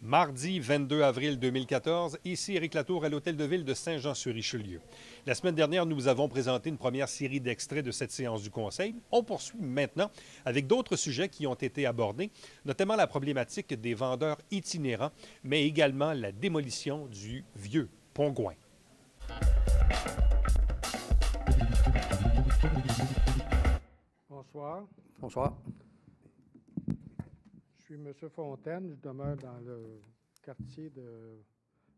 Mardi 22 avril 2014, ici Éric Latour à l'Hôtel de Ville de Saint-Jean-sur-Richelieu. La semaine dernière, nous vous avons présenté une première série d'extraits de cette séance du Conseil. On poursuit maintenant avec d'autres sujets qui ont été abordés, notamment la problématique des vendeurs itinérants, mais également la démolition du vieux Pont-Gouin. Bonsoir. Bonsoir. Je suis M. Fontaine, je demeure dans le quartier de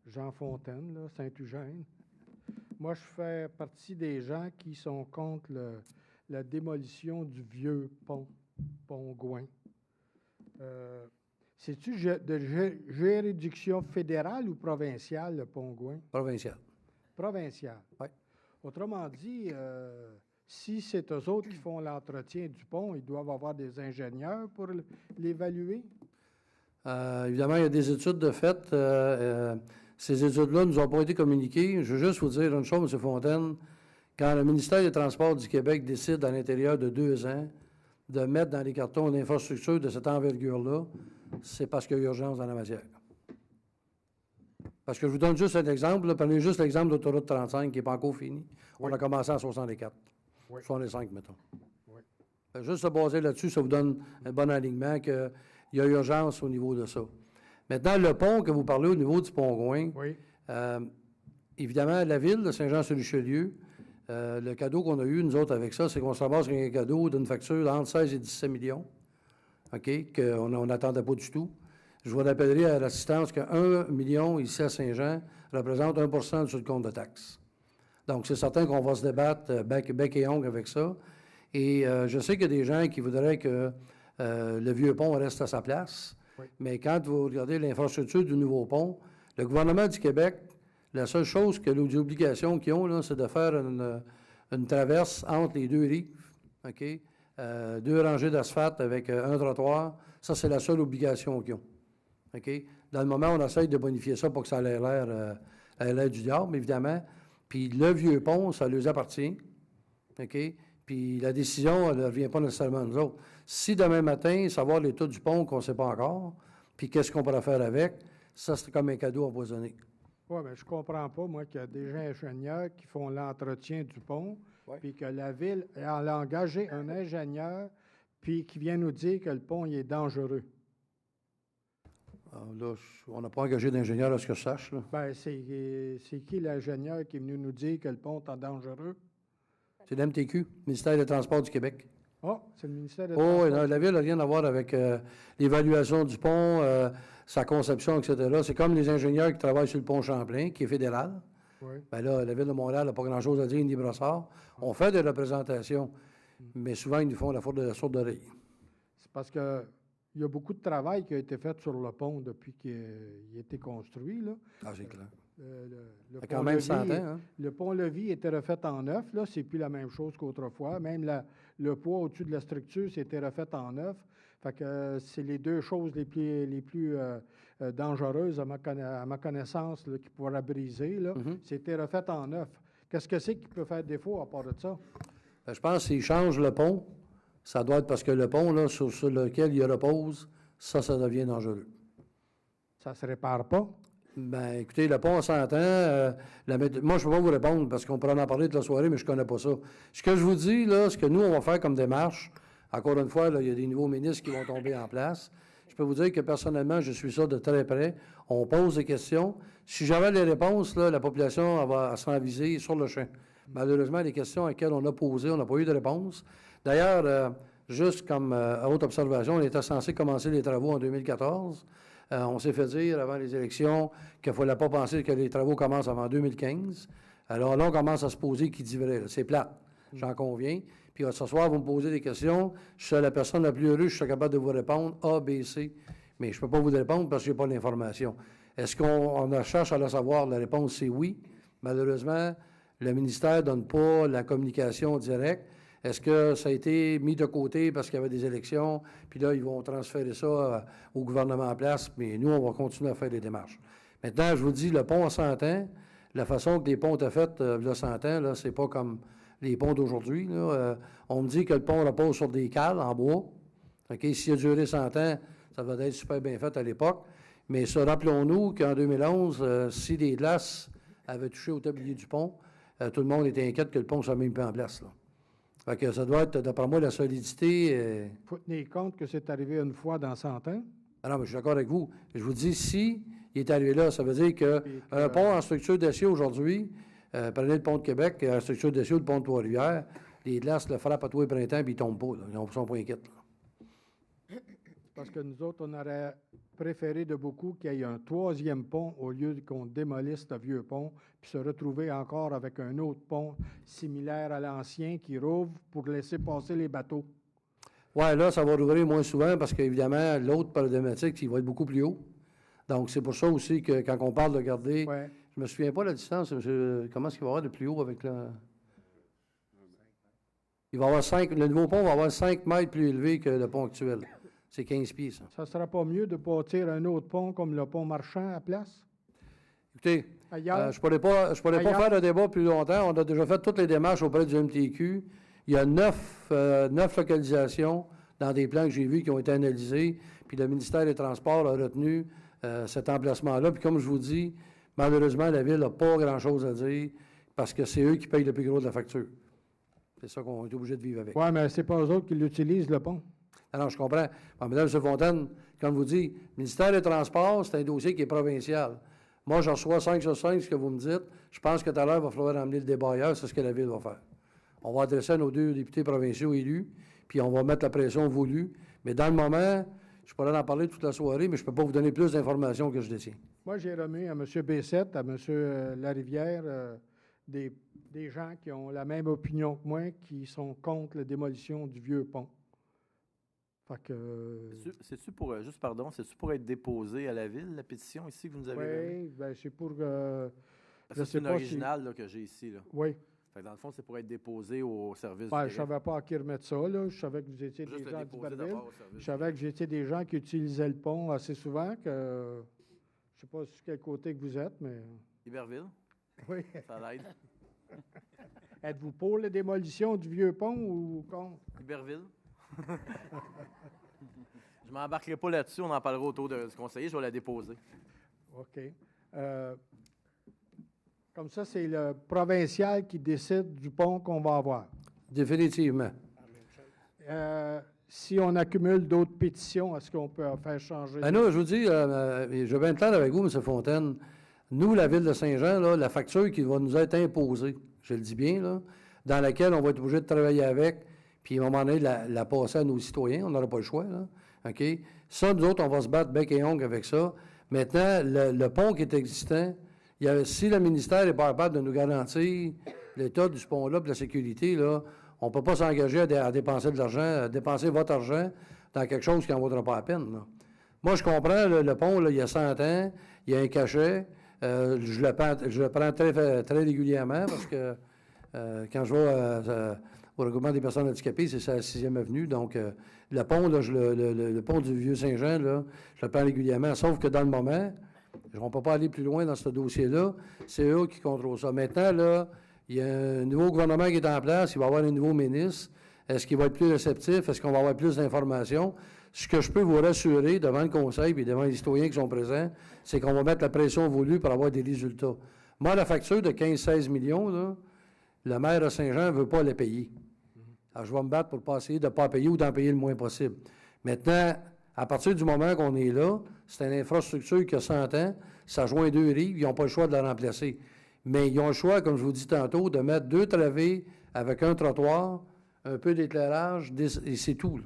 Jean Fontaine, là, Saint-Eugène. Moi, je fais partie des gens qui sont contre la démolition du vieux Pont-Gouin. C'est-tu de juridiction fédérale ou provinciale, le Pont-Gouin? Provincial. Provincial. Oui. Autrement dit, si c'est eux autres qui font l'entretien du pont, ils doivent avoir des ingénieurs pour l'évaluer? Évidemment, il y a des études de fait. Ces études-là ne nous ont pas été communiquées. Je veux juste vous dire une chose, M. Fontaine. Quand le ministère des Transports du Québec décide, à l'intérieur de 2 ans, de mettre dans les cartons une infrastructure de cette envergure-là, c'est parce qu'il y a urgence dans la matière. Parce que je vous donne juste un exemple. Prenez juste l'exemple de l'autoroute 35 qui n'est pas encore fini. Oui. On a commencé en 64. Oui. 65, mettons. Oui. Juste se baser là-dessus, ça vous donne un bon alignement qu'il y a urgence au niveau de ça. Maintenant, le pont que vous parlez au niveau du Pont-Gouin, oui. Évidemment, la ville de Saint-Jean-sur-Richelieu, le cadeau qu'on a eu, nous autres, avec ça, c'est qu'on se ramasse avec un cadeau d'une facture entre 16 et 17 millions, OK, qu'on n'attendait pas du tout. Je vous rappellerai à l'assistance que 1 million ici à Saint-Jean représente 1 % sur le compte de taxes. Donc, c'est certain qu'on va se débattre bec et ongle avec ça. Et je sais qu'il y a des gens qui voudraient que le vieux pont reste à sa place. Oui. Mais quand vous regardez l'infrastructure du nouveau pont, le gouvernement du Québec, la seule chose que les obligations qu'ils ont, là, c'est de faire une traverse entre les 2 rives, OK? 2 rangées d'asphalte avec un trottoir. Ça, c'est la seule obligation qu'ils ont. OK? Dans le moment, on essaye de bonifier ça pour que ça ait l'air du diable, évidemment. Puis le vieux pont, ça leur appartient. OK? Puis la décision, elle ne revient pas nécessairement à nous autres. Si demain matin, savoir l'état du pont qu'on ne sait pas encore, puis qu'est-ce qu'on pourra faire avec, ça, c'est comme un cadeau empoisonné. Oui, mais je ne comprends pas, moi, qu'il y a des ingénieurs qui font l'entretien du pont, puis que la Ville a engagé un ingénieur, puis qui vient nous dire que le pont il est dangereux. Alors là, on n'a pas engagé d'ingénieur à ce que je sache. Bien, c'est qui l'ingénieur qui est venu nous dire que le pont est dangereux? C'est l'MTQ, Ministère des Transports du Québec. Ah, c'est le ministère des Transports. Oui, la Ville n'a rien à voir avec l'évaluation du pont, sa conception, etc. C'est comme les ingénieurs qui travaillent sur le pont Champlain, qui est fédéral. Oui. Bien là, la Ville de Montréal n'a pas grand-chose à dire, ni Brossard. On fait des représentations, mais souvent, ils nous font la sourde d'oreille. C'est parce que il y a beaucoup de travail qui a été fait sur le pont depuis qu'il a été construit, là. Ah, c'est clair. Le quand même 100 ans, hein? Le pont-levis était refait en neuf. Là, c'est plus la même chose qu'autrefois. Même le poids au-dessus de la structure, c'était refait en neuf. Fait que c'est les 2 choses les plus dangereuses, à ma connaissance, là, qui pourraient briser. Là. Mm-hmm. C'était refait en neuf. Qu'est-ce que c'est qui peut faire défaut à part de ça? Bien, je pense qu'ils changent le pont. Ça doit être parce que le pont, là, sur lequel il repose, ça devient dangereux. Ça ne se répare pas? Bien, écoutez, le pont, on s'entend. Moi, je ne peux pas vous répondre parce qu'on pourrait en parler toute la soirée, mais je ne connais pas ça. Ce que je vous dis, là, ce que nous, on va faire comme démarche, encore une fois, là, il y a des nouveaux ministres qui vont tomber en place. Je peux vous dire que personnellement, je suis ça de très près. On pose des questions. Si j'avais les réponses, là, la population va s'enviser sur le champ. Malheureusement, les questions auxquelles on a posées, on n'a pas eu de réponse. D'ailleurs, juste comme haute observation, on était censé commencer les travaux en 2014. On s'est fait dire avant les élections qu'il ne fallait pas penser que les travaux commencent avant 2015. Alors là, on commence à se poser qui dit vrai. C'est plate, j'en conviens. Puis ce soir, vous me posez des questions. Je suis la personne la plus heureuse, je suis capable de vous répondre A, B, C. Mais je ne peux pas vous répondre parce que je n'ai pas l'information. Est-ce qu'on cherche à le savoir? La réponse, c'est oui. Malheureusement, le ministère ne donne pas la communication directe. Est-ce que ça a été mis de côté parce qu'il y avait des élections, puis là, ils vont transférer ça au gouvernement en place, mais nous, on va continuer à faire des démarches. Maintenant, je vous dis, le pont à 100 ans, la façon que les ponts étaient faits il y a 100 ans, là, c'est pas comme les ponts d'aujourd'hui. On me dit que le pont repose sur des cales en bois. Okay? S'il a duré 100 ans, ça va être super bien fait à l'époque. Mais ça, rappelons-nous qu'en 2011, si des glaces avaient touché au tablier du pont, tout le monde était inquiet que le pont ne soit même pas en place. Là. Fait que ça doit être, d'après moi, la solidité. Il faut tenir compte que c'est arrivé une fois dans 100 ans. Ah non, mais je suis d'accord avec vous. Je vous dis, si il est arrivé là, ça veut dire qu'un pont en structure d'acier aujourd'hui, prenez le pont de Québec, en structure d'acier ou le pont de Trois-Rivières, les glaces le frappent à tous les printemps et ils ne tombent pas. Là. Ils ne sont pas inquiets. Là. Parce que nous autres, on aurait préféré de beaucoup qu'il y ait un troisième pont au lieu qu'on démolisse ce vieux pont, puis se retrouver encore avec un autre pont similaire à l'ancien qui rouvre pour laisser passer les bateaux. Oui, là, ça va rouvrir moins souvent parce qu'évidemment, l'autre problématique, il va être beaucoup plus haut. Donc, c'est pour ça aussi que quand on parle de garder, Ouais. je ne me souviens pas de la distance, comment est-ce qu'il va y avoir de plus haut avec le... Il va avoir le nouveau pont va avoir 5 mètres plus élevé que le pont actuel. C'est 15 pieds, ça. Ça ne sera pas mieux de bâtir un autre pont comme le pont Marchand à place? Écoutez, Ailleurs? je ne pourrais pas faire de débat plus longtemps. On a déjà fait toutes les démarches auprès du MTQ. Il y a 9 localisations dans des plans que j'ai vus qui ont été analysés. Puis le ministère des Transports a retenu cet emplacement-là. Puis comme je vous dis, malheureusement, la Ville n'a pas grand-chose à dire parce que c'est eux qui payent le plus gros de la facture. C'est ça qu'on est obligé de vivre avec. Oui, mais ce n'est pas eux autres qui l'utilisent, le pont. Alors, je comprends. Bon, Mesdames et Fontaine, comme je vous dis, le ministère des Transports, c'est un dossier qui est provincial. Moi, je reçois 5 sur 5, ce que vous me dites. Je pense que tout à l'heure, il va falloir emmener le débat ailleurs. C'est ce que la Ville va faire. On va adresser à nos 2 députés provinciaux élus, puis on va mettre la pression voulue. Mais dans le moment, je pourrais en parler toute la soirée, mais je ne peux pas vous donner plus d'informations que je détiens. Moi, j'ai remis à M. Bessette, à M. Larivière, des gens qui ont la même opinion que moi, qui sont contre la démolition du vieux pont. Fait que... C'est-tu pour, juste pardon, c'est-tu pour être déposé à la Ville, la pétition ici que vous nous avez donnée? Oui, bien, c'est pour... Parce que c'est une originale là, que j'ai ici. Là. Oui. Fait que dans le fond, c'est pour être déposé au service Ben, du je ne savais pas à qui remettre ça. Là. Je savais que vous étiez Juste des le gens déposer d'Iberville. d'abord au service Je savais que j'étais des gens qui utilisaient le pont assez souvent, que je ne sais pas sur quel côté que vous êtes, mais... Iberville, Oui. ça l'aide. Êtes-vous pour la démolition du vieux pont ou contre? Iberville. Je ne m'embarquerai pas là-dessus, on en parlera autour du conseiller, je vais la déposer. OK. Comme ça, c'est le provincial qui décide du pont qu'on va avoir. Définitivement. Si on accumule d'autres pétitions, est-ce qu'on peut faire changer? Ben nous, je vous dis, je vais être clair avec vous, M. Fontaine. Nous, la Ville de Saint-Jean, là, la facture qui va nous être imposée, je le dis bien, là, dans laquelle on va être obligé de travailler avec, puis à un moment donné, la passer à nos citoyens, on n'aura pas le choix, là. OK? Ça, nous autres, on va se battre bec et ongle avec ça. Maintenant, le pont qui est existant, si le ministère n'est pas capable de nous garantir l'état du pont-là et la sécurité, là, on ne peut pas s'engager à dépenser de l'argent, à dépenser votre argent dans quelque chose qui n'en vaudra pas la peine. Là. Moi, je comprends, le pont, là, il y a 100 ans, il y a un cachet. Je le prends très, très régulièrement parce que quand je vais au regroupement des personnes handicapées, c'est sa 6e avenue. Donc, le pont, là, le pont du Vieux-Saint-Jean, là, je le prends régulièrement. Sauf que dans le moment, on ne peut pas aller plus loin dans ce dossier-là. C'est eux qui contrôlent ça. Maintenant, là, il y a un nouveau gouvernement qui est en place. Il va y avoir un nouveau ministre. Est-ce qu'il va être plus réceptif? Est-ce qu'on va avoir plus d'informations? Ce que je peux vous rassurer devant le Conseil et devant les citoyens qui sont présents, c'est qu'on va mettre la pression voulue pour avoir des résultats. Moi, la facture de 15-16 millions, là, le maire de Saint-Jean ne veut pas la payer. Alors, je vais me battre pour pas essayer de ne pas payer ou d'en payer le moins possible. Maintenant, à partir du moment qu'on est là, c'est une infrastructure qui a 100 ans, ça joint 2 rives, ils n'ont pas le choix de la remplacer. Mais ils ont le choix, comme je vous dis tantôt, de mettre 2 travées avec un trottoir, un peu d'éclairage, et c'est tout. Là.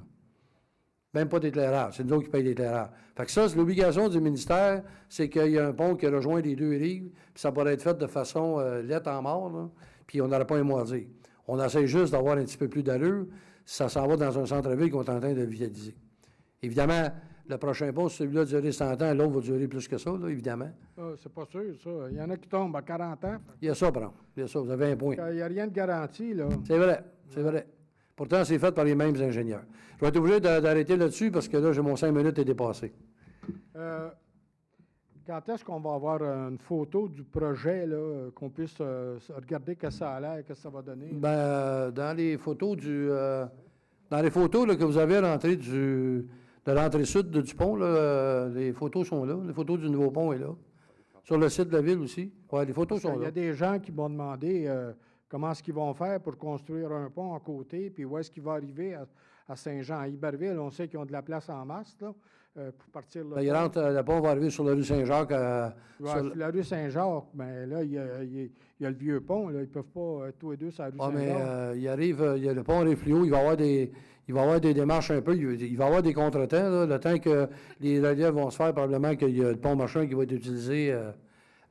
Même pas d'éclairage, c'est nous autres qui payent l'éclairage. Fait que ça, c'est l'obligation du ministère, c'est qu'il y a un pont qui rejoint les 2 rives, puis ça pourrait être fait de façon lettre en mort, là, puis on n'aurait pas un mot à dire. On essaie juste d'avoir un petit peu plus d'allure, ça s'en va dans un centre-ville qu'on est en train de vitaliser. Évidemment, le prochain pont, si celui-là durer 100 ans, l'autre va durer plus que ça, là, évidemment. C'est pas sûr, ça. Il y en a qui tombent à 40 ans. Il y a ça, par exemple. Il y a ça, vous avez un point. Il n'y a rien de garanti, là. C'est vrai, c'est vrai. Pourtant, c'est fait par les mêmes ingénieurs. Je vais être obligé d'arrêter là-dessus parce que là, j'ai mon 5 minutes est dépassé. Quand est-ce qu'on va avoir une photo du projet, là, qu'on puisse regarder que ça a l'air, que ça va donner? Ben, dans les photos là, que vous avez rentrées de l'entrée sud du pont, là, les photos sont là. Les photos du nouveau pont est là. Sur le site de la ville aussi. Oui, les photos sont Il y là. a des gens qui m'ont demandé comment est-ce qu'ils vont faire pour construire un pont à côté, puis où est-ce qu'il va arriver à Saint-Jean. À Iberville, on sait qu'ils ont de la place en masse, là, pour partir là. Le pont va arriver sur la rue Saint-Jacques. Sur la rue Saint-Jacques, mais là, il y a le vieux pont, là, ils ne peuvent pas être tous les deux sur la rue Saint-Jacques. Mais le pont arrive plus haut, il va y avoir des démarches un peu, il va y avoir des contretemps, là, le temps que les reliefs vont se faire, probablement qu'il y a le pont machin qui va être utilisé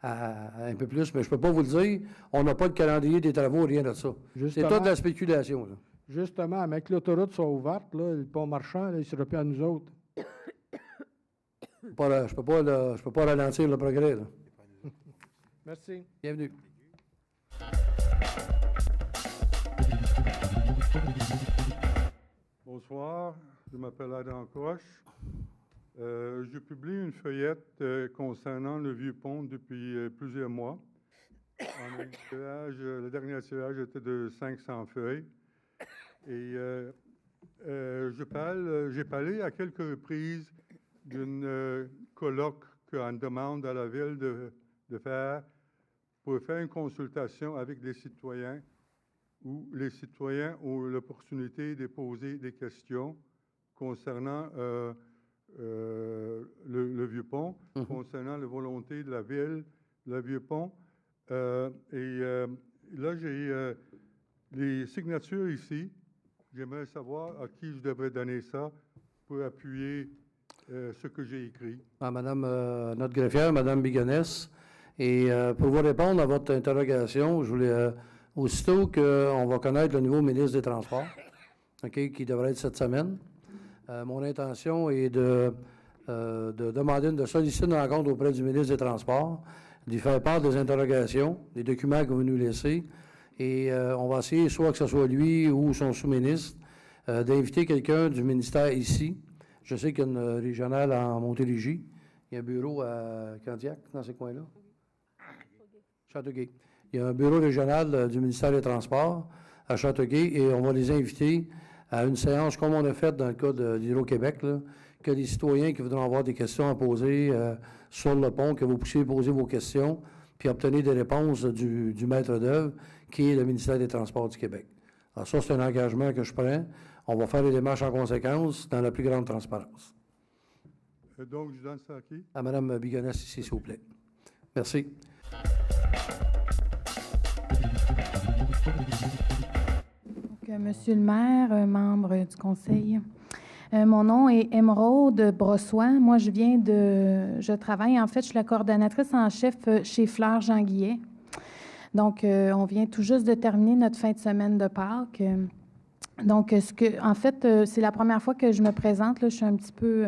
un peu plus, mais je ne peux pas vous le dire. On n'a pas de calendrier des travaux, rien de ça. C'est toute la spéculation. Là. Justement, mais que l'autoroute soit ouverte, là, le pont marchand, là, il ne sera plus à nous autres. Je ne peux pas ralentir le progrès. Là. Merci. Bienvenue. Bonsoir, je m'appelle Adam Coche. Je publie une feuillette concernant le vieux pont depuis plusieurs mois. Le dernier tirage était de 500 feuilles. Et j'ai parlé à quelques reprises d'une colloque qu'on demande à la ville de faire pour faire une consultation avec des citoyens où les citoyens ont l'opportunité de poser des questions concernant le vieux pont, concernant la volonté de la ville, le vieux pont. Là, j'ai les signatures ici. J'aimerais savoir à qui je devrais donner ça pour appuyer ce que j'ai écrit. À Madame, notre greffière, Madame Bigonès. Et pour vous répondre à votre interrogation, je voulais, aussitôt qu'on va connaître le nouveau ministre des Transports, qui devrait être cette semaine, mon intention est de solliciter une rencontre auprès du ministre des Transports, de lui faire part des interrogations, des documents que vous nous laissez, et on va essayer, soit que ce soit lui ou son sous-ministre, d'inviter quelqu'un du ministère ici. Je sais qu'il y a une régionale en Montérégie. Il y a un bureau à Candiac, dans ces coins-là. Châteauguay. Il y a un bureau régional du ministère des Transports à Châteauguay et on va les inviter à une séance comme on a fait dans le cas d'Hydro-Québec, que les citoyens qui voudront avoir des questions à poser sur le pont, que vous puissiez poser vos questions puis obtenir des réponses du maître d'œuvre qui est le ministère des Transports du Québec. Alors ça, c'est un engagement que je prends. On va faire les démarches en conséquence dans la plus grande transparence. Donc, je donne ça à qui? À Mme Bigonès, ici, s'il vous plaît. Merci. Donc, Monsieur le maire, membre du conseil, mon nom est Émeraude Brossois. Moi, je travaille, en fait, je suis la coordonnatrice en chef chez Fleurs Jean Guillet. Donc, on vient tout juste de terminer notre fin de semaine de Pâques. Donc, en fait, c'est la première fois que je me présente. Là, je suis un petit peu...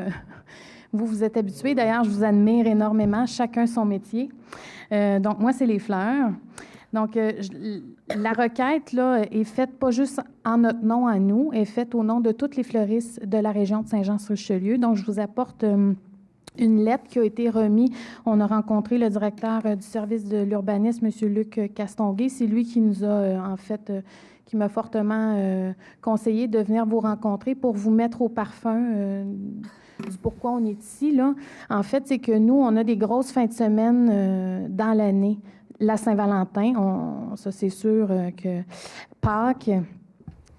vous êtes habitués. D'ailleurs, je vous admire énormément, chacun son métier. Donc, moi, c'est les fleurs. Donc, la requête là, est faite pas juste en notre nom à nous, est faite au nom de toutes les fleuristes de la région de Saint-Jean-sur-Richelieu. Donc, je vous apporte une lettre qui a été remise. On a rencontré le directeur du service de l'urbanisme, M. Luc Castonguay. C'est lui qui nous a, en fait, qui m'a fortement conseillé de venir vous rencontrer pour vous mettre au parfum du pourquoi on est ici. Là. En fait, c'est que nous, on a des grosses fins de semaine dans l'année. La Saint-Valentin, ça c'est sûr que Pâques,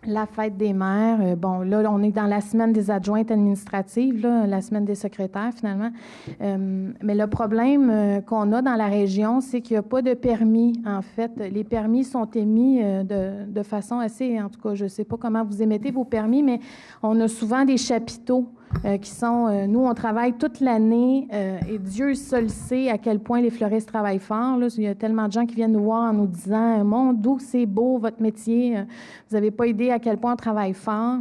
la fête des mères, bon, là, on est dans la semaine des adjointes administratives, là, la semaine des secrétaires, finalement. Mais le problème qu'on a dans la région, c'est qu'il n'y a pas de permis, en fait. Les permis sont émis de façon assez... En tout cas, je ne sais pas comment vous émettez vos permis, mais on a souvent des chapiteaux qui sont... nous, on travaille toute l'année et Dieu seul sait à quel point les fleuristes travaillent fort. Là. Il y a tellement de gens qui viennent nous voir en nous disant « Mon Dieu, c'est beau, votre métier. Vous n'avez pas idée à quel point on travaille fort. »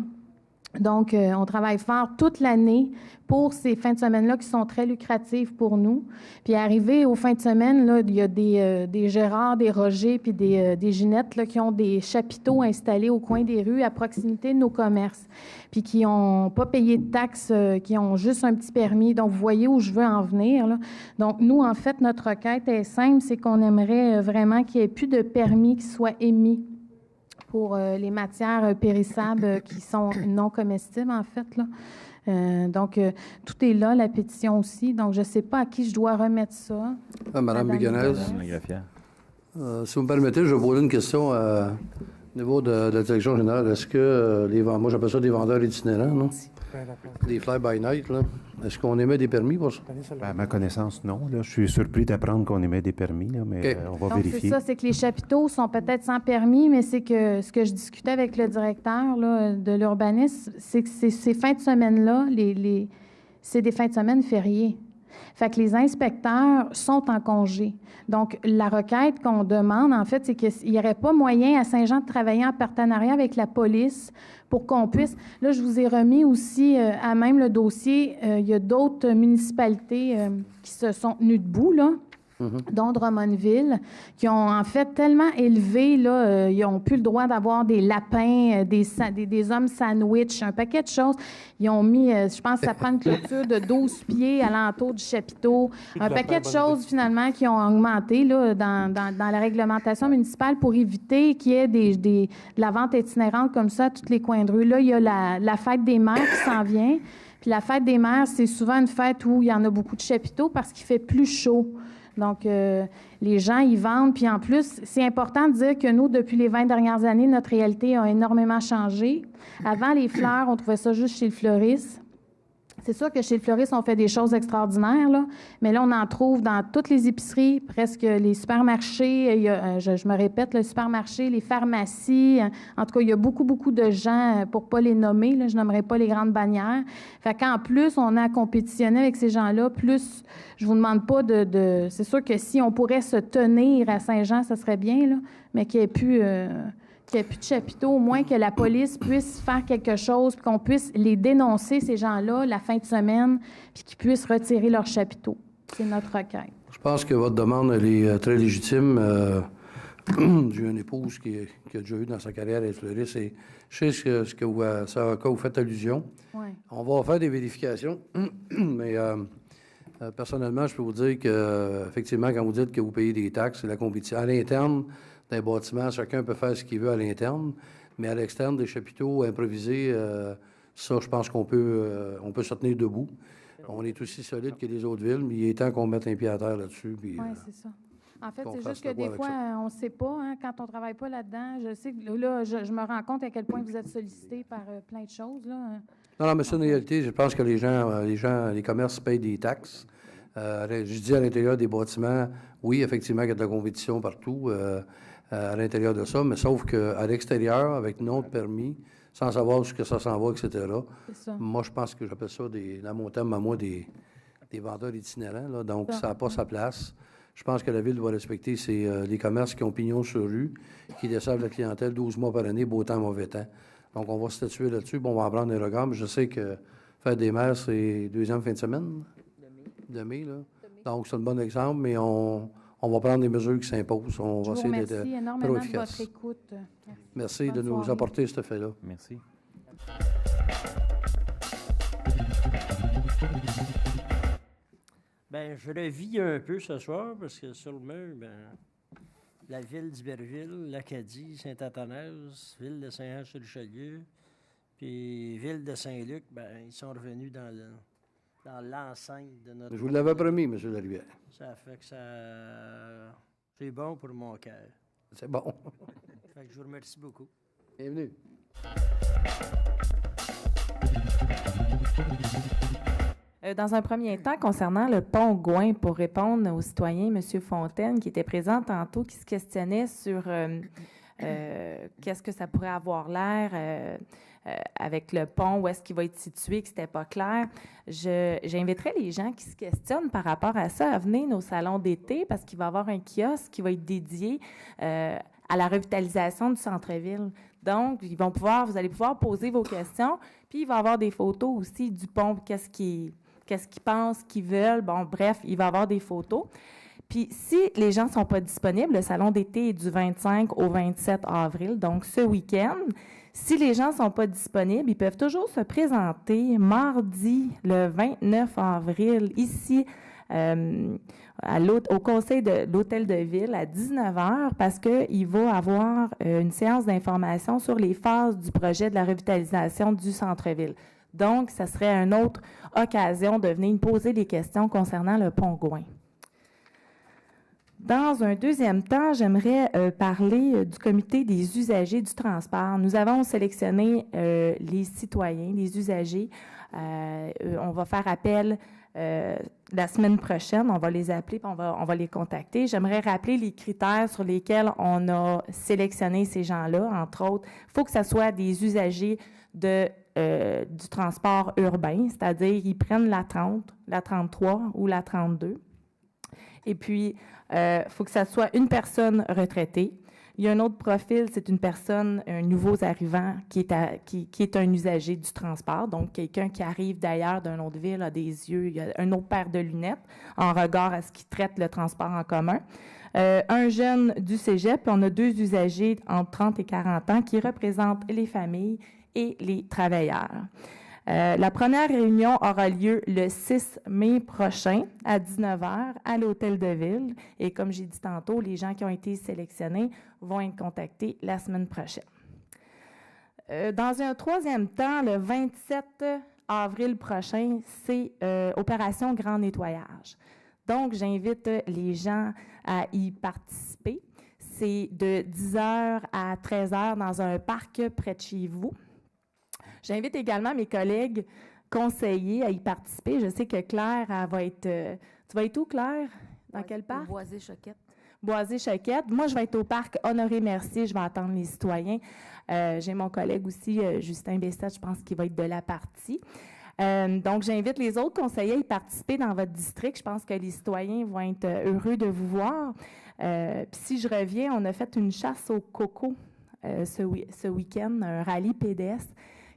Donc, on travaille fort toute l'année pour ces fins de semaine-là qui sont très lucratives pour nous. Puis, arrivé aux fins de semaine, là, il y a des Gérard, des Roger, puis des Ginette là, qui ont des chapiteaux installés au coin des rues à proximité de nos commerces, puis qui n'ont pas payé de taxes, qui ont juste un petit permis. Donc, vous voyez où je veux en venir, là. Donc, nous, en fait, notre requête est simple, c'est qu'on aimerait vraiment qu'il n'y ait plus de permis qui soient émis pour les matières périssables qui sont non comestibles, en fait, là. Donc, tout est là, la pétition aussi. Donc, je ne sais pas à qui je dois remettre ça. Madame Bigonès, si vous me permettez, je vais poser une question au niveau de la direction générale. Est-ce que moi, j'appelle ça des vendeurs itinérants, non? Des fly-by-night, là. Est-ce qu'on émet des permis pour ça? À ma connaissance, non. Là, je suis surpris d'apprendre qu'on émet des permis, là, mais OK. on va Donc, vérifier. c'est ça, c'est que les chapiteaux sont peut-être sans permis, mais c'est que ce que je discutais avec le directeur là, de l'urbanisme, c'est que ces fins de semaine-là, c'est des fins de semaine fériées. Fait que les inspecteurs sont en congé. Donc, la requête qu'on demande, en fait, c'est qu'il n'y aurait pas moyen à Saint-Jean de travailler en partenariat avec la police pour qu'on puisse... Là, je vous ai remis aussi à même le dossier. Il y a d'autres municipalités qui se sont tenues debout, là, dont Drummondville, qui ont en fait tellement élevé, là, ils n'ont plus le droit d'avoir des lapins, des hommes sandwich, un paquet de choses. Ils ont mis, je pense, ça prend une clôture de 12 pieds alentour du chapiteau. Un paquet de choses, finalement, qui ont augmenté là, dans la réglementation municipale pour éviter qu'il y ait de la vente itinérante comme ça à tous les coins de rue. Là, il y a la fête des mères qui s'en vient. Puis la fête des mères, c'est souvent une fête où il y en a beaucoup de chapiteaux parce qu'il fait plus chaud. Donc, les gens, ils vendent. Puis en plus, c'est important de dire que nous, depuis les 20 dernières années, notre réalité a énormément changé. Avant, les fleurs, on trouvait ça juste chez le fleuriste. C'est sûr que chez le fleuriste, on fait des choses extraordinaires, là, mais là, on en trouve dans toutes les épiceries, presque les supermarchés, je me répète, le supermarché, les pharmacies. En tout cas, il y a beaucoup, beaucoup de gens, pour ne pas les nommer, là, je nommerai pas les grandes bannières. Fait qu'en plus, on a compétitionné avec ces gens-là, plus, je vous demande pas de... C'est sûr que si on pourrait se tenir à Saint-Jean, ça serait bien, là, mais qu'il n'y ait plus... qu'il n'y ait plus de chapiteaux, au moins que la police puisse faire quelque chose, puis qu'on puisse les dénoncer, ces gens-là, la fin de semaine, puis qu'ils puissent retirer leurs chapiteaux. C'est notre requête. Je pense que votre demande, elle est très légitime. J'ai une épouse qui a déjà eu dans sa carrière être fleuriste et je sais à quoi vous faites allusion. Ouais. On va faire des vérifications, mais personnellement, je peux vous dire que, effectivement, quand vous dites que vous payez des taxes, c'est la compétition. À l'interne d'un bâtiment, chacun peut faire ce qu'il veut à l'interne, mais à l'externe, des chapiteaux improvisés, ça, je pense qu'on peut se tenir debout. On est aussi solide que les autres villes, mais il est temps qu'on mette un pied à terre là-dessus. Oui, c'est ça. En fait, qu'on c'est fasse juste que le bois des avec fois, ça. on ne sait pas, hein, quand on ne travaille pas là-dedans. Je sais que là, je me rends compte à quel point vous êtes sollicité par plein de choses, là. Non, mais c'est une réalité. Je pense que les commerces payent des taxes. Je dis à l'intérieur des bâtiments, oui, effectivement, il y a de la compétition partout à l'intérieur de ça, mais sauf qu'à l'extérieur, avec notre permis, sans savoir où ça s'en va, etc., C'est ça. moi, je pense que j'appelle ça, dans mon terme à moi, des vendeurs itinérants. Là, donc, ça n'a pas sa place. Je pense que la Ville doit respecter les commerces qui ont pignon sur rue, qui desservent la clientèle 12 mois par année, beau temps, mauvais temps. Donc, on va statuer là-dessus, on va en prendre des regards, mais je sais que faire des mères, c'est deuxième fin de semaine. De mai, là. Donc, c'est un bon exemple, mais on va prendre des mesures qui s'imposent. On Je va vous essayer remercie d'être énormément trop de efficace. votre écoute. Merci de Bonne nous soirée. apporter ce fait-là. Merci. Bien, je revis un peu ce soir parce que sur le mur, la ville d'Iberville, l'Acadie, Saint-Athanase, ville de Saint-Jean-sur-Richelieu, puis ville de Saint-Luc, ils sont revenus dans l'enceinte de notre... Je vous l'avais promis, M. Larivière. Ça fait que c'est bon pour mon cœur. C'est bon. Fait que je vous remercie beaucoup. Bienvenue. Dans un premier temps, concernant le pont Gouin, pour répondre au citoyen, M. Fontaine, qui était présent tantôt, qui se questionnait sur qu'est-ce que ça pourrait avoir l'air avec le pont, où est-ce qu'il va être situé, que c'était pas clair. J'inviterais les gens qui se questionnent par rapport à ça à venir au salon d'été, parce qu'il va y avoir un kiosque qui va être dédié à la revitalisation du centre-ville. Donc, vous allez pouvoir poser vos questions, puis il va y avoir des photos aussi du pont, qu'est-ce qu'ils pensent, qu'ils veulent. Bon, bref, il va y avoir des photos. Puis, si les gens ne sont pas disponibles, le salon d'été est du 25 au 27 avril, donc ce week-end. Si les gens ne sont pas disponibles, ils peuvent toujours se présenter mardi, le 29 avril, ici, au conseil de l'Hôtel de Ville à 19h, parce qu'il va y avoir une séance d'information sur les phases du projet de la revitalisation du centre-ville. Donc, ça serait une autre occasion de venir me poser des questions concernant le pont Gouin. Dans un deuxième temps, j'aimerais parler du comité des usagers du transport. Nous avons sélectionné les citoyens, les usagers. On va faire appel la semaine prochaine. On va les appeler et on va les contacter. J'aimerais rappeler les critères sur lesquels on a sélectionné ces gens-là. Entre autres, il faut que ce soit des usagers du transport urbain, c'est-à-dire ils prennent la 30, la 33 ou la 32. Et puis, il faut que ça soit une personne retraitée. Il y a un autre profil, c'est une personne, un nouveau arrivant qui est un usager du transport, donc quelqu'un qui arrive d'ailleurs d'une autre ville, a des yeux, il a un autre paire de lunettes en regard à ce qui traite le transport en commun. Un jeune du cégep, puis on a 2 usagers entre 30 et 40 ans qui représentent les familles et les travailleurs. La première réunion aura lieu le 6 mai prochain à 19h à l'Hôtel de Ville. Et comme j'ai dit tantôt, les gens qui ont été sélectionnés vont être contactés la semaine prochaine. Dans un troisième temps, le 27 avril prochain, c'est Opération Grand Nettoyage. Donc, j'invite les gens à y participer. C'est de 10h à 13h dans un parc près de chez vous. J'invite également mes collègues conseillers à y participer. Je sais que Claire, elle va être... tu vas être où, Claire? Dans quel parc? Boisé-Choquette. Boisé-Choquette. Moi, je vais être au parc Honoré-Mercier. Je vais attendre les citoyens. J'ai mon collègue aussi, Justin Bessette, je pense qu'il va être de la partie. Donc, j'invite les autres conseillers à y participer dans votre district. Je pense que les citoyens vont être heureux de vous voir. Puis si je reviens, on a fait une chasse au coco ce week-end, un rallye pédestre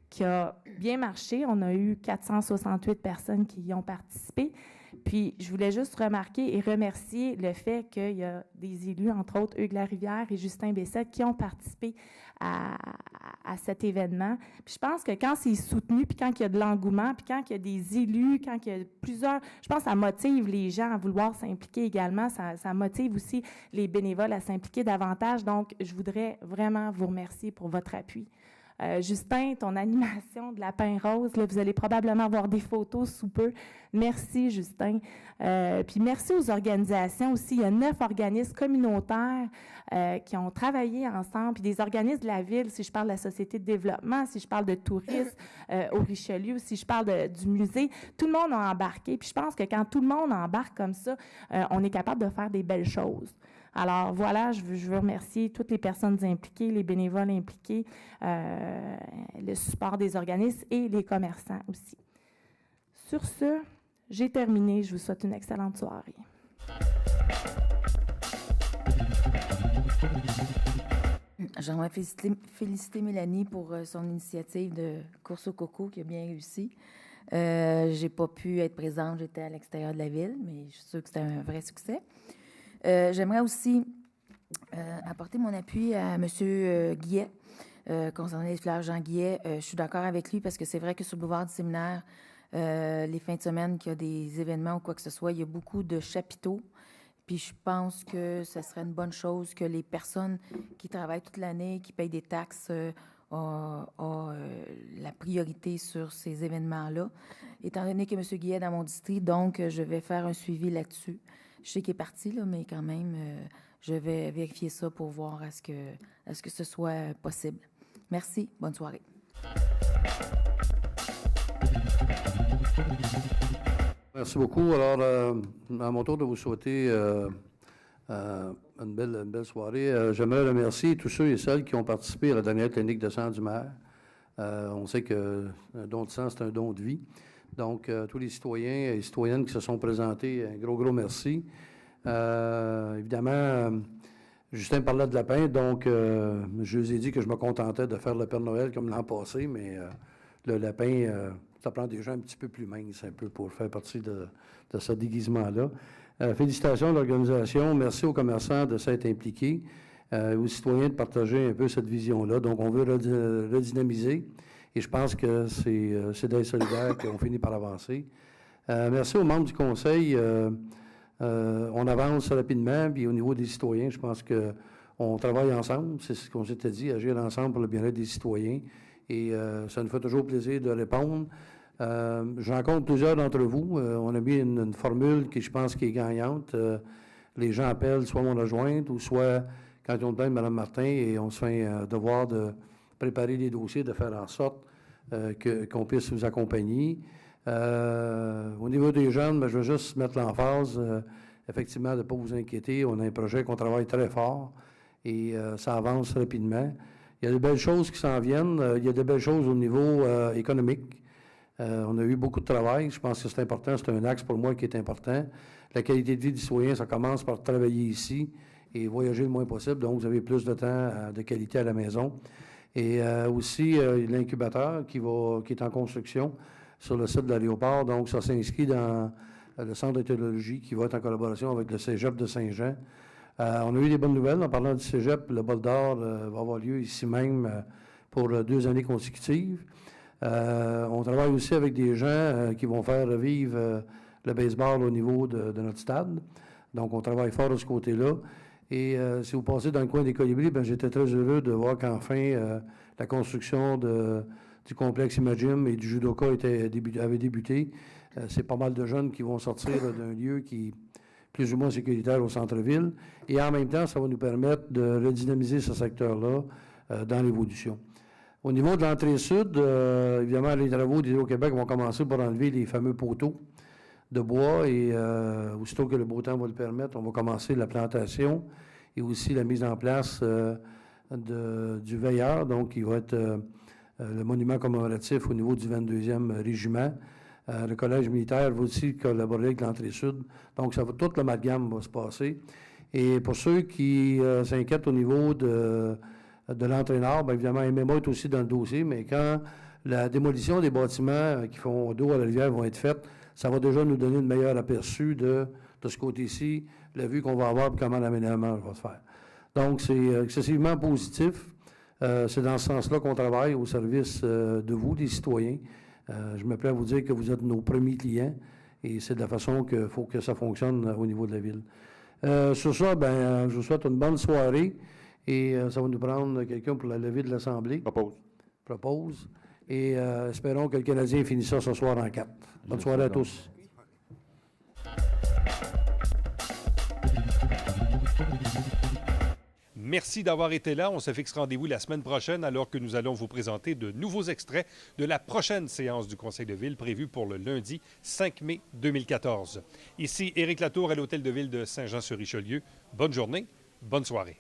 qui a bien marché. On a eu 468 personnes qui y ont participé. Puis, je voulais juste remarquer et remercier le fait qu'il y a des élus, entre autres Hugues Larivière et Justin Bessette, qui ont participé à cet événement. Puis, je pense que quand c'est soutenu, puis quand il y a de l'engouement, puis quand il y a des élus, quand il y a plusieurs... Je pense que ça motive les gens à vouloir s'impliquer également. Ça motive aussi les bénévoles à s'impliquer davantage. Donc, je voudrais vraiment vous remercier pour votre appui. Justin, ton animation de lapin rose, là, vous allez probablement avoir des photos sous peu. Merci, Justin. Puis merci aux organisations aussi. Il y a 9 organismes communautaires qui ont travaillé ensemble, puis des organismes de la ville, si je parle de la Société de développement, si je parle de tourisme au Richelieu, si je parle du musée, tout le monde a embarqué. Puis je pense que quand tout le monde embarque comme ça, on est capable de faire des belles choses. Alors voilà, je veux remercier toutes les personnes impliquées, les bénévoles impliqués, le support des organismes et les commerçants aussi. Sur ce, j'ai terminé. Je vous souhaite une excellente soirée. J'aimerais féliciter Mélanie pour son initiative de course au coco qui a bien réussi. J'ai pas pu être présente, j'étais à l'extérieur de la ville, mais je suis sûre que c'était un vrai succès. J'aimerais aussi apporter mon appui à M. Guillet concernant les fleurs Jean Guillet. Je suis d'accord avec lui parce que c'est vrai que sur le boulevard du Séminaire, les fins de semaine, qu'il y a des événements ou quoi que ce soit, il y a beaucoup de chapiteaux. Puis je pense que ce serait une bonne chose que les personnes qui travaillent toute l'année, qui payent des taxes, aient la priorité sur ces événements-là. Étant donné que M. Guillet est dans mon district, donc je vais faire un suivi là-dessus. Je sais qu'il est parti, là, mais quand même, je vais vérifier ça pour voir à ce que ce soit possible. Merci. Bonne soirée. Merci beaucoup. Alors, à mon tour de vous souhaiter une belle soirée. J'aimerais remercier tous ceux et celles qui ont participé à la dernière clinique de sang du maire. On sait qu'un don de sang, c'est un don de vie. Donc, tous les citoyens et citoyennes qui se sont présentés, un gros merci. Évidemment, Justin parlait de lapin, donc je lui ai dit que je me contentais de faire le Père Noël comme l'an passé, mais le lapin, ça prend des gens un petit peu plus minces un peu pour faire partie de ce déguisement-là. Félicitations à l'organisation. Merci aux commerçants de s'être impliqués, aux citoyens de partager un peu cette vision-là. Donc, on veut redynamiser et je pense que c'est d'être solidaire qu'on finit par avancer. Merci aux membres du Conseil. On avance rapidement, puis au niveau des citoyens, je pense qu'on travaille ensemble. C'est ce qu'on s'était dit, agir ensemble pour le bien-être des citoyens. Et ça nous fait toujours plaisir de répondre. Je rencontre plusieurs d'entre vous. On a mis une formule qui, je pense, qui est gagnante. Les gens appellent soit mon adjointe ou soit, quand on demande Mme Martin, et on se fait un devoir de préparer des dossiers, de faire en sorte qu'on puisse vous accompagner. Au niveau des jeunes, bien, je veux juste mettre l'emphase, effectivement, de ne pas vous inquiéter. On a un projet qu'on travaille très fort et ça avance rapidement. Il y a de belles choses qui s'en viennent. Il y a de belles choses au niveau économique. On a eu beaucoup de travail. Je pense que c'est important. C'est un axe pour moi qui est important. La qualité de vie du citoyen, ça commence par travailler ici et voyager le moins possible. Donc, vous avez plus de temps de qualité à la maison. Et aussi, l'incubateur qui est en construction sur le site de l'aéroport. Donc, ça s'inscrit dans le centre de théologie qui va être en collaboration avec le Cégep de Saint-Jean. On a eu des bonnes nouvelles. En parlant du Cégep, le bol d'or va avoir lieu ici même pour 2 années consécutives. On travaille aussi avec des gens qui vont faire revivre le baseball au niveau de notre stade. Donc, on travaille fort de ce côté-là. Et si vous passez dans le coin des Colibris, bien, j'étais très heureux de voir qu'enfin, la construction du complexe Imagine et du judoka avait débuté. C'est pas mal de jeunes qui vont sortir d'un lieu qui est plus ou moins sécuritaire au centre-ville. Et en même temps, ça va nous permettre de redynamiser ce secteur-là dans l'évolution. Au niveau de l'entrée sud, évidemment, les travaux d'Hydro-Québec vont commencer pour enlever les fameux poteaux de bois et aussitôt que le beau temps va le permettre, on va commencer la plantation et aussi la mise en place du veilleur, donc qui va être le monument commémoratif au niveau du 22e régiment. Le collège militaire va aussi collaborer avec l'entrée sud. Donc, tout l'amalgame va se passer. Et pour ceux qui s'inquiètent au niveau de l'entrée nord, bien évidemment, MMA est aussi dans le dossier, mais quand la démolition des bâtiments qui font dos à la rivière vont être faites, ça va déjà nous donner une meilleure aperçu de ce côté-ci, la vue qu'on va avoir et comment l'aménagement va se faire. Donc, c'est excessivement positif. C'est dans ce sens-là qu'on travaille au service de vous, des citoyens. Je me plais à vous dire que vous êtes nos premiers clients et c'est de la façon qu'il faut que ça fonctionne au niveau de la ville. Sur ça, je vous souhaite une bonne soirée et ça va nous prendre quelqu'un pour la levée de l'Assemblée. Propose. Et espérons que le Canadien finisse ça ce soir en 4. Bonne soirée à tous. Merci d'avoir été là. On se fixe rendez-vous la semaine prochaine alors que nous allons vous présenter de nouveaux extraits de la prochaine séance du Conseil de ville prévue pour le lundi 5 mai 2014. Ici Éric Latour à l'Hôtel de Ville de Saint-Jean-sur-Richelieu. Bonne journée, bonne soirée.